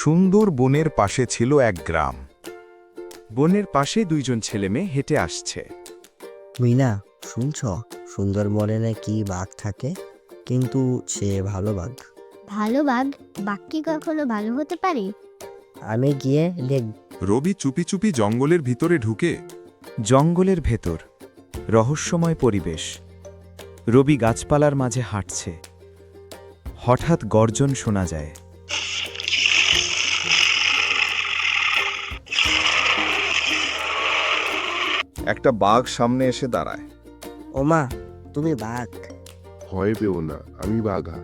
সুন্দর বনের পাশে ছিল এক গ্রাম। বনের পাশে দুইজন ছেলেমেয়ে হেঁটে আসছে। মিনা, শুনছ সুন্দরবনে নাকি বাঘ থাকে, কিন্তু সে ভালো বাঘ। ভালো বাঘ? বাঘ কি কখনো ভালো হতে পারে? আমি গিয়ে দেখ। রবি চুপি চুপি জঙ্গলের ভিতরে ঢুকে জঙ্গলের ভেতর রহস্যময় পরিবেশ। রবি গাছপালার মাঝে হাঁটছে। হঠাৎ গর্জন শোনা যায়। একটা বাঘ সামনে এসে দাঁড়ায়। ওমা, তুমি বাঘ? ভয় পেও না, আমি বাঘা।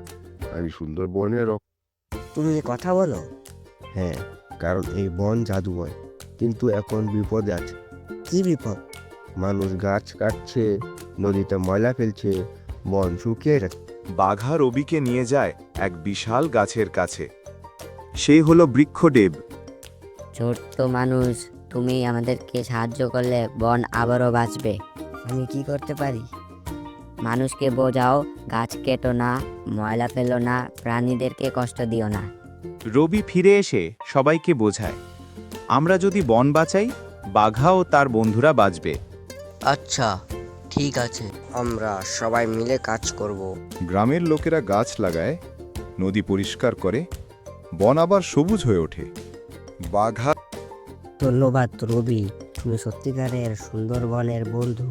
আমি সুন্দরবনের তুমি কথা বলো? হ্যাঁ, কারণ এই বন জাদুময়, কিন্তু এখন বিপদে আছে। কি বিপদ? মানুষ গাছ কাটছে, নদীতে ময়লা ফেলছে, বন শুকিয়ে যাচ্ছে। বাঘা রবিকে নিয়ে যায় এক বিশাল গাছের কাছে। সেই হলো বৃক্ষদেব। ছোট্ট মানুষ, তুমি আমাদেরকে সাহায্য করলে বন আবারও বাঁচবে। আমি কি করতে পারি? মানুষকে বোঝাও, গাছ কেটো না, ময়লা ফেলো না, প্রাণীদেরকে কষ্ট দিও না। রবি ফিরে এসে সবাইকে বোঝায়, আমরা যদি বন বাঁচাই, বাঘা ও তার বন্ধুরা বাঁচবে। আচ্ছা, ঠিক আছে। আমরা সবাই মিলে কাজ করব। গ্রামের লোকেরা গাছ লাগায়, নদী পরিষ্কার করে, বন আবার সবুজ হয়ে ওঠে। বাঘা ধন্যবাদ রবি, তুমি সত্যিকারের সুন্দরবনের বন্ধু।